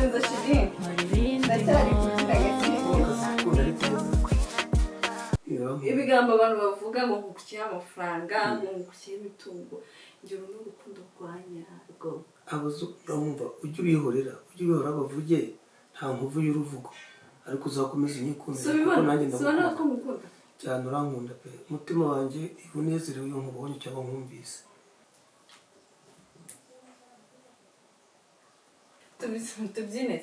Komeza shiri. Ndacyari kugira gake. Ibigambo abantu bavuga ngo ngukira amafaranga, ngo ngukira imitungo. Ngiro n'urukundo rwanyarwo. Abuzo urumva ujye ubihorera, bavuge nta nkuvu y'uruvugo. Ariko uzakomeza inyikundira kuko nanjye ndagukunda. Cyane urankunda pe. Umutima wanjye unezerewe iyo nkubonye cyangwa nkumvise. Tubyine. Tubyine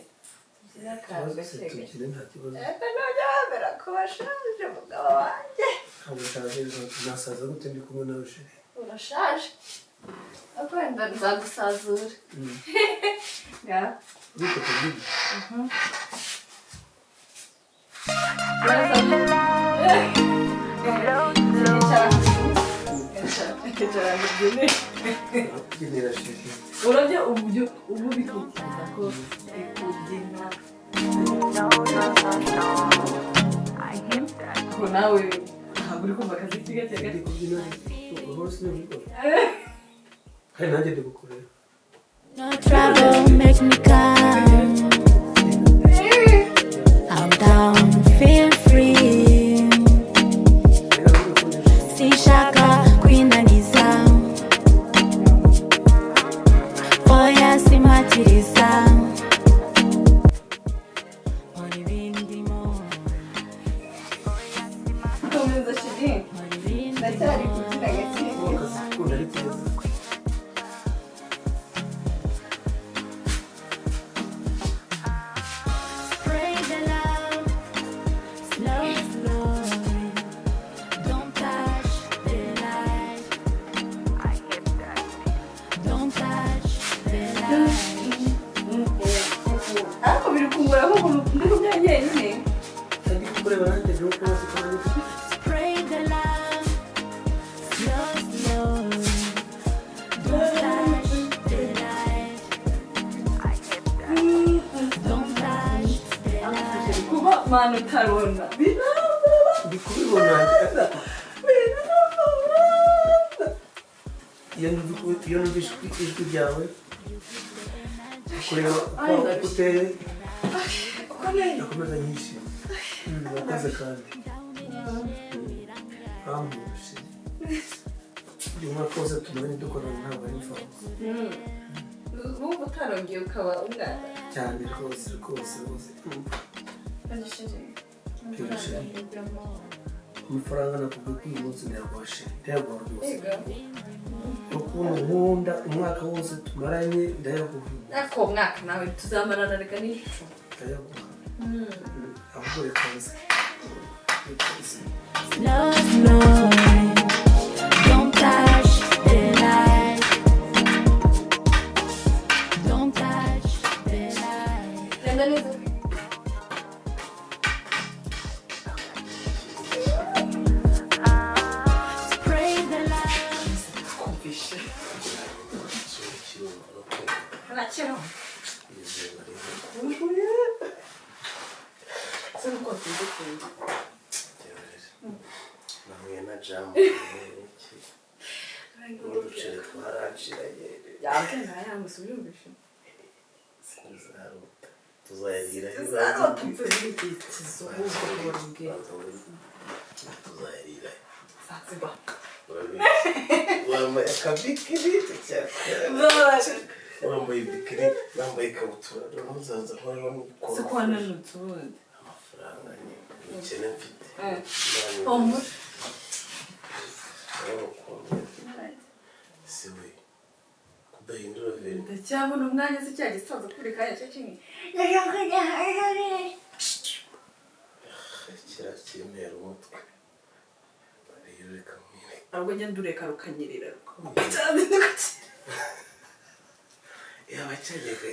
nta kibazo. Ntajya kubashaje mugabo wanjye. Ntabwo ushaje uzasaza gute ndi kumwe nawe sheri? Urashaje. Akwenda nzagusazura. Ya. Uriko tubyine. Urabye uburyo ubu bitekereza ko kubyina ko nawe ntabwo uri kumva akazi gake gake kubyina hose n'ibikora kandi nanjye ndigukorera. No trouble makes me calm. I'm down, feel free. Sishaka kwinaniza. Oya simatiriza. Muri bindimo. Komeza shiri. Ndacyari kugira gake. Ukunda ari keza. Ako biri kungura nko ndi kumyanya nyine. Ndi kukureba nanjye byo kubaza kandi Spray the love, slow, slow. Don't touch the light. Don't touch the light. Kuba manu utarona. ndi kubibona iyo numvise ijwi ryawe kureba uko uteye nakomeza nyishima. Urakoze kandi urampushe uyu mwaka wose tumaranye dukorana ntabwo ari imfabusa. Wumva utarongeye ukaba umwana cyane rwose. Amafaranga nakubwiye ko uyu munsi ntiyagwashe rwose. Ukuntu nkunda umwaka wose tumaranye ndayaguha. ako mwaka nawe tuzamarana reka n'igicu Ndayaguha. Ahubwo reka nze. Slow, slow. Don't touch the light. Don't touch the light. genda neza. Spray the light. Kumvishe nakira sino ko tindukunda Nahuye na jamu uduceri twaraciranye yaje naye amusubirumvishe tuzayagira wambaye akabikiri wambaye bikiri wambaye ikabutura n'umuzaza nk'uriho n'ukora sikwananutse ubundi amafaranga ni ubukene mfite siwe kudahindura veri ndacyabona umwanya se cya gisaza kuri kanya cyo kimwe kirakimera umutwe reka mwire ahubwo ngenda ureka rukanyerera yaba cyageraga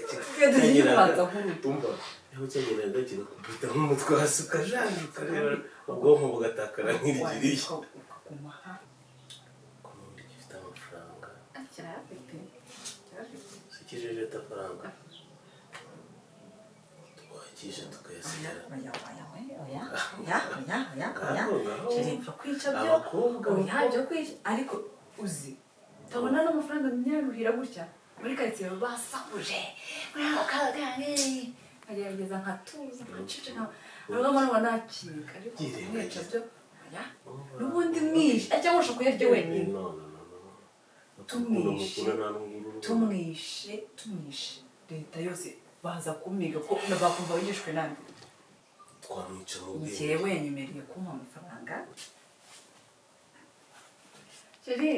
kigakubita nk'umutwe hasi ukajanjuka rero ubwonko bugatakara nk'irigiriye ku muntu gifite amafaranga sikijeje atafaranga twakije tukayasigara abakobwa byo kwica ariko uzi utabona n'amafaranga nyaruhira gutya muri karitsiye basakuje muri ako kagange nkagerageza nkatuza nkaceceka nubwo mbona nacika ariko kumwica byo n'ubundi mwishe cyangwa ushobora kuyarya wenyine tumwishe leta yose baza kumiga ko bakumva wigishwe nande twamwica mu bwenge njyewe nyemereye kumpa amafaranga Chéri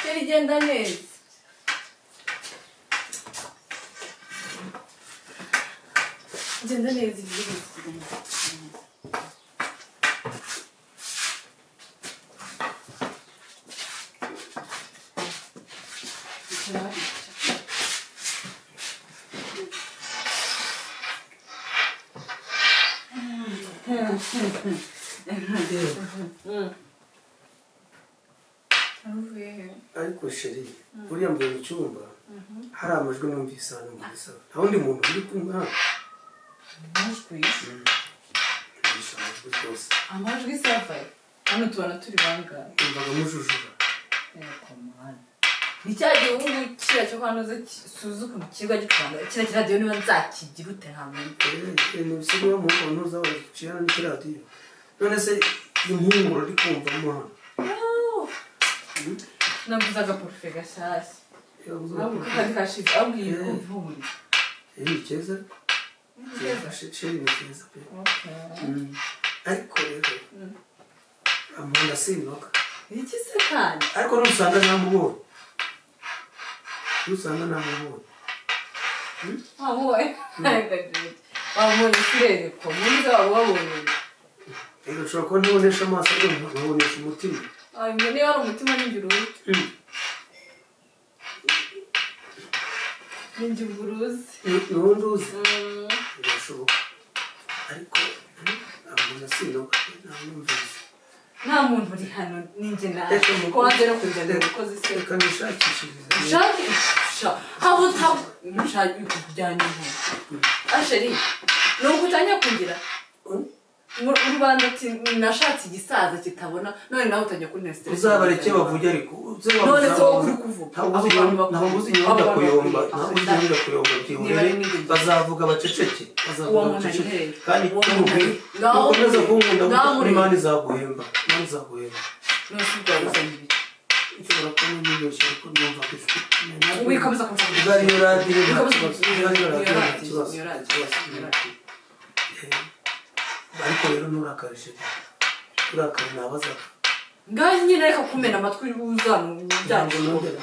Chéri genda neza genda neza ibyo ariko sheri buriya mbere mu cyumba hari amajwi numvise hano muri salo nta wundi muntu uri kumwe hano amajwi rwose amajwi savaye hano tubona turi bangahe umvaga mujujura ni cya gihugu kiriya cyo hanoze suzuka mu kigo gitwanda kiriya kiradiyo niba nzakigira ute hamwe ntibise niba mu muntu uzabacira n'ikiradiyo none se impumuro uri kumvamo hano nabuze agaporufe gashyashya ahubwo kari hashize abwiye kumvura ni keza sheri ni keza pe ariko rero amunda sinoka iki se kandi ariko nusanga namubonye wabonye ikirere ko mwiza waba wabonye rero ushobora kuba ntibonesha amaso ariko nkabonesha umutima niba ari umutima n'ingiruzi n'ingiruzi n'ubundi uzi birashoboka ariko amunda sinoka ntamwumvise nta muntu uri hano ninjye nawe ko wanze no kugenda umukozi se reka nishakishirize shakisha haba utamushaka kujyana inkuru asheri ni ukujyanye kugira mu rwanda ati nashatse igisaza kitabona none nawe utajya kuri nesitire uzabareke bavuge ariko none se wowe uri kuvuga ntabwo uzi inyunda kuyomba byihorere bazavuga baceceke kandi ukomeza kunkunda n'imana izaguhemba none se ubwo wazanye ibiki ushobora kubona n'ibyoshye ariko numva ko wikomeza kumusanga uzariyo radiyo nta kibazo ariko rero nturakarishe urakara nabazaga ngaho nyine reka kumena amatwi uzana ntabwo nongera